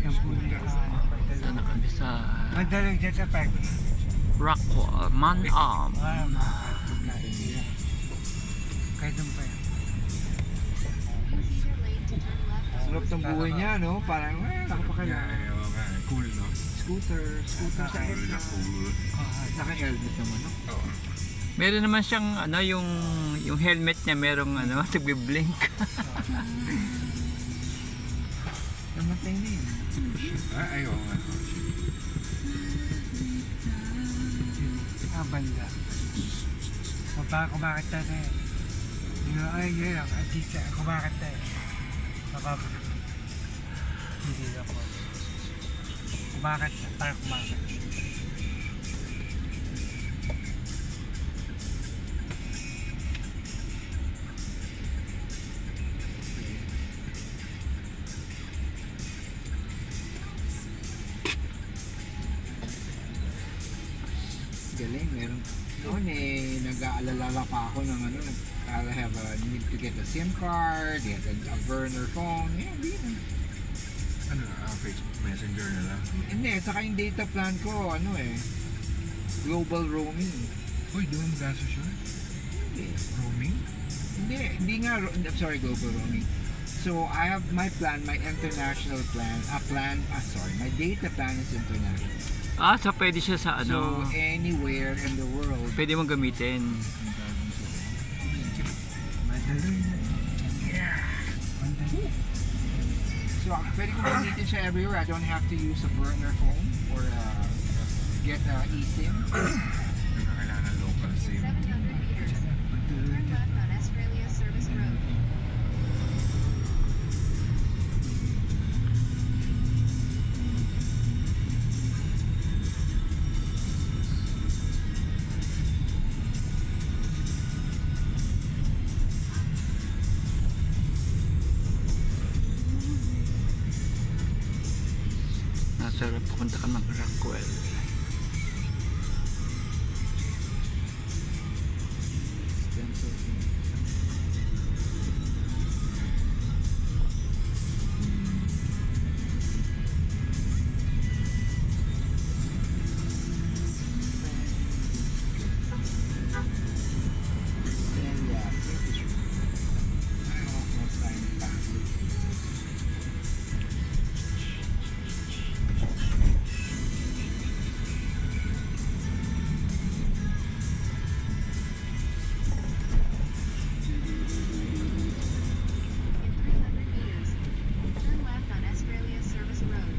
Ito na kami sa Madaling dyan sa park. Rockwall, Manam. Kahit doon pa yan. Sarap ng buhay niya, no? Parang, nakapakala. Cool, no? Scooter sa Cool na cool. Naka-helmet naman, no? Oo. Meron naman siyang ano yung helmet niya merong ano nagbi-blink. Namatay na yun. Ayaw nga. Banda. Kumakit tayo na yun. Ay, yun lang. At least, kumakit tayo. Hindi ako. Kumakit na. Parang kumakit. Galing, meron. Noon nag-aalala pa ako ng ano, I'll have need to get a SIM card, get a burner phone. Hindi na. Ano, Facebook Messenger na lang. Hindi, saka yung data plan ko, global roaming. Uy, doon gastos yun? Hindi. Roaming? Hindi nga, I'm sorry, global roaming. So, I have my plan, my international plan, my data plan is international. So pwede siya sa ano, So, anywhere in the world. pwede mong gamitin. Madaling. So, pwede ko gamitin siya everywhere. I don't have to use a burner phone or get eSIM. Kailangan ng local SIM. 700 meters. Turn left on Australia Service Road. Nasarap pupunta ka ng Rockwell. In 300 meters. Turn left on Australia Service Road.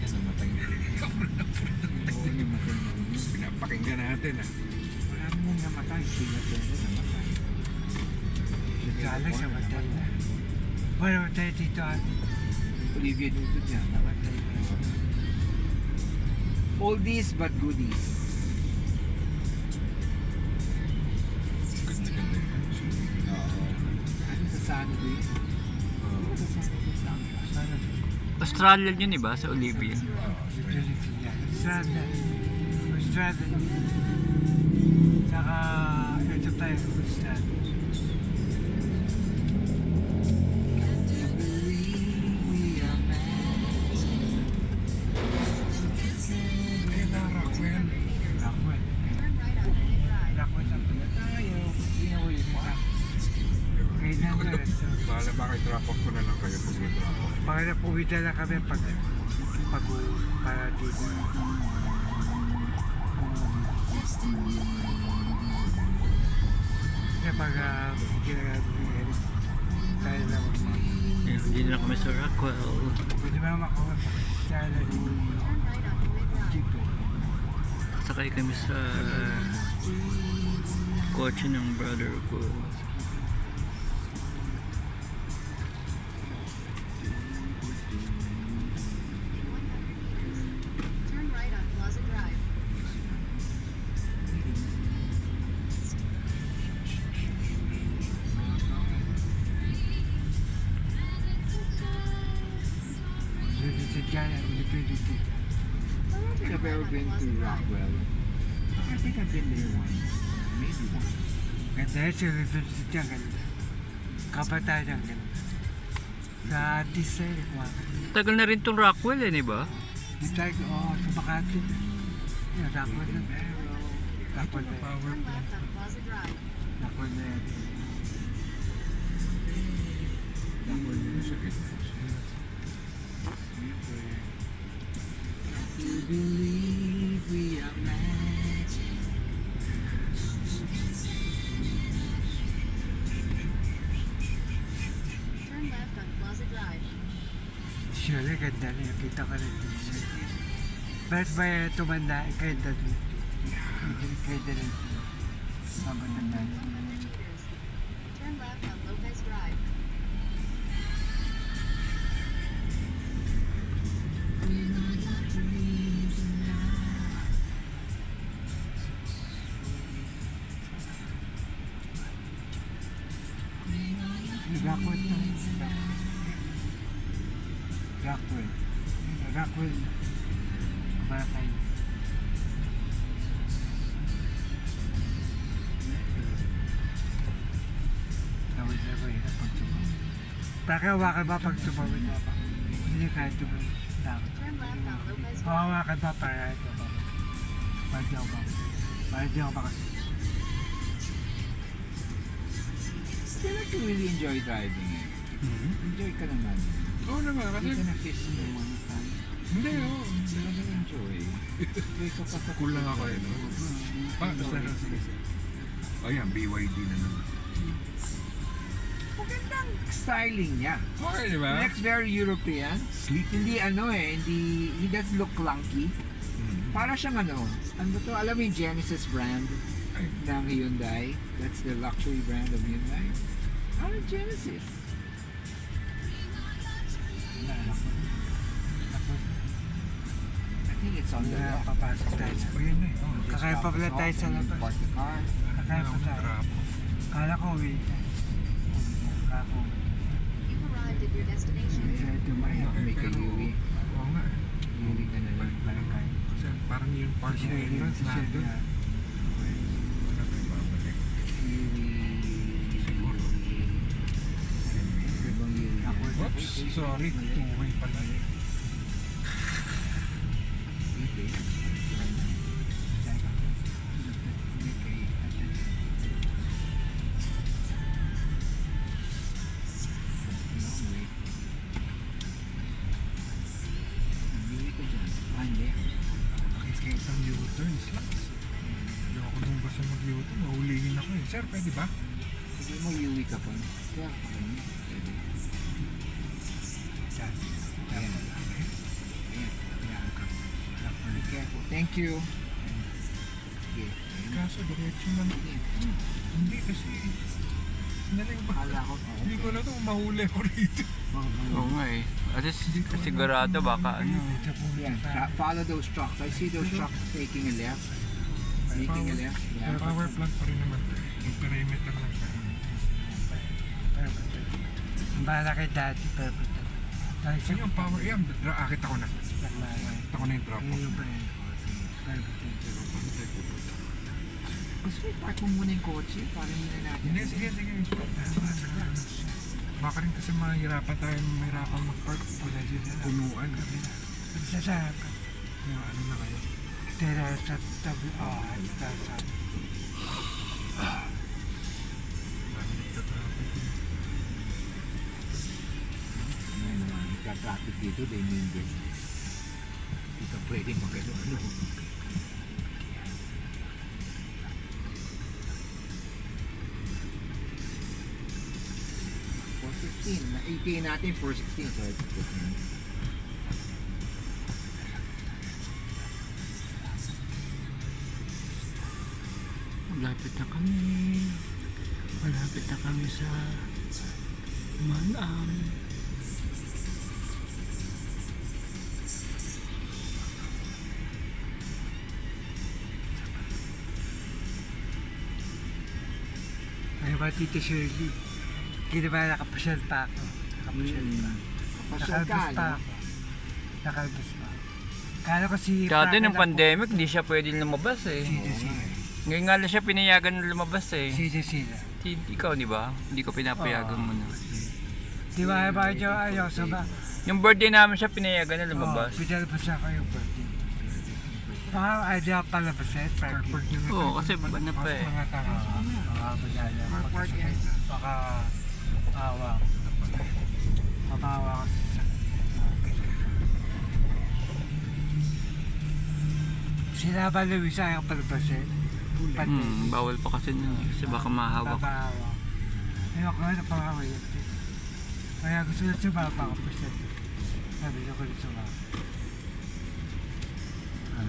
Namatay na rin. Pinapakinggan natin, Marami nang namatay. Namatay. Kala siya matay na. Wala matay dito ate. Olivia Newton yan. Namatay na. Oldies but goodies. Ganda yun. Ano sa Sandy? Ano sa Sandy? Sana. Australian yun, iba sa Olivia. Utility niya. Strada. Strada. Saka ito tayo. Strada. Eh, Rockwell. Rockwell. Turn right on Bennett Drive. Rockwell sa pala tayo. Inawi mo. Kailan na resto. Bahala ba kay drop off ko na lang kayo pag may drop off. Para napuwida lang kami pag para dito. Pag ginagagawin tayo na Hindi na kami sa Rockwell. pwede ba makuha pa salary Turn right on Bennett Drive. dito. Sakay kami sa kotse ng brother ko. Turn right on Plaza Drive. dyan, University. I don't think I've ever been to Rockwell. I think I've been there once. Maybe once. Ganda yun sa University dyan, ganda. Kabataan dyan, ganda. Sa artist eh, Tagal na rin tong Rockwell eh, di ba? Di tayo, sa Makati. Yung Rockwell na. Rockwell na. Turn left on Plaza Drive. Rockwell na yan. Sa gitna. You believe we are magic. Turn left on Plaza Drive. Surely, ganda na. Nakita ko rin dito siya. Ba't ba tumanda? Kayo dati. Kayo dati. Mabatanda. 100 meters. Turn left on Lopez Drive. Rockwell na. Rockwell. Rockwell. Barakay. Tawid na ba yun pag tumawid? Pakawakan ba pag tumawid na ba? Hindi kahit tumawid. Dapat. Turn left on Lopez Drive. Hawakan ba para ito ba? Para di ako ba? Para di ako ba kasi? I feel like you really enjoy driving eh. Enjoy ka naman. Oo naman, kasi Hindi ka na-kiss mo one time. hindi oh. Talagang enjoy. Enjoy ka pa sa Kulang ako eh, no? Basta na, sige. Ayan, BYD na naman. Magandang styling niya. Okay, di ba? Looks very European. Sleek. Hindi ano eh, he doesn't look clunky. Para siyang ano ba to? Alam mo yung Genesis brand Ay, ng Hyundai? That's the luxury brand of Hyundai. Ano Genesis? I think it's on the Kaya left. papasok tayo sa... ayan na eh. Oh, Just Kakaya stop pa pala us tayo off sa and then labas. park the car. Kakaya pa tayo. trapo. Kala ko uwi ka. Kako. You've arrived at your destination. Kaya tumayo. May Pero, ka-Yui. oo nga eh. Yui ka na lang. Barangay. Kasi parang yung parking entrance na doon. Wala tayong babalik. Yui. Siguro. Ibang Yui. Oops, sorry. Two-way pala eh. Nakikita ang U-turn, slots. Ayoko nung basta mag-U-turn, mahulihin ako eh. Sir, pwede ba? Sige mo, Yui ka pa. Kaya ka pa niya. Pwede. Ayan. Ayan. Ayan ka. Be careful. Thank you. Sige. Kaso, diretso lang. Sige. Hindi kasi, sinaling ba? Akala ko. Hindi ko na ito, mahuli ko rito. Oo nga eh. At least sigurado baka ano. Yan. Follow those trucks. I see those trucks taking a left. Making a left. Pero Yeah. power plant pa rin naman. Yung perimeter lang siya. Ang bahala kay daddy, pero tayo Saan yung power? Yan, akit ako na. nagmamay. Akit ako na yung drop off. Ayun pa rin. Gusto mo i-park mo muna yung kotse? Para muna natin. Hindi, sige. Baka rin kasi mahirapan tayo, mahirapan mag-park. Punuan. Sa sarap. Kaya ano na kayo? Tera sa tabi. Sa Ano naman, nagka-traffic dito, they mean business. Dito pwede mag-ano. 4:16. Na-ATA natin 4:16. So it's 15. Malapit na kami. Malapit na kami sa Manam. Ay ba, Tito Shirley? Hindi ba nakapasyal pa ako? Nakapasyal pa. Pasyal ka, Nakabus pa no? ako. Nakalabas pa. Kala ko si Dati Frank ng na- pandemic, hindi siya pwedeng lumabas eh. Sila. Ngayon nga lang siya pinayagan na lumabas eh. Sila. Ikaw, di ba? Hindi ko pinapayagan mo na. Di ba, ayaw sa ba? Yung birthday namin siya pinayagan na lumabas. Pinalabas ako yung birthday. Baka ayaw palabas eh, Frank. Airport yun. Oo, kasi ano pa eh. Mga tanga. Baka magyaya. Baka awa. Mabawa ka sa sila ba Luis ayaw palabas eh? Bawal pa kasi nun eh, kasi baka mahawak. Babawa. Ayoko nga na pangaway yun. Kaya gusto na sumapa ako pa siya. Sabi ko na sumapa.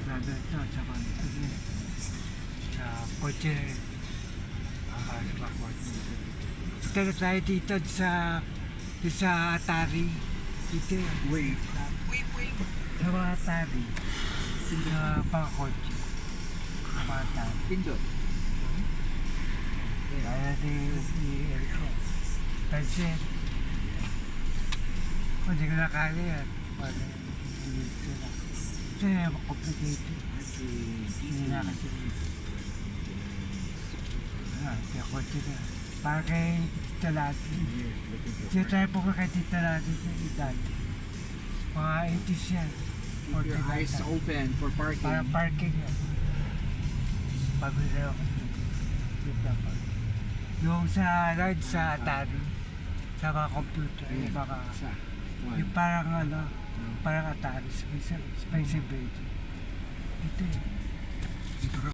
Sabi ito, sa kotse. Sa kotse. Tara tayo dito sa Atari. Dito. Wait. Sa mga Atari. Sa mga kotse. Sa mga Atari. Pindot. Kaya ni Erico. Kasi, kung hindi ko na kaya yan, wala yung sila. Kasi complicated. Hindi na kasi. Kaya kotse na. Para kay Tita Lati. Siya tayo po kay Tita Lati sa Italy. Mga 80s yan. Keep your eyes open for parking. Para parking yan. Pabili ako. Yung sa ride sa Atari, sa mga computer, yung mga, Isa. One. yung parang parang Atari, Space Invader. Ito eh.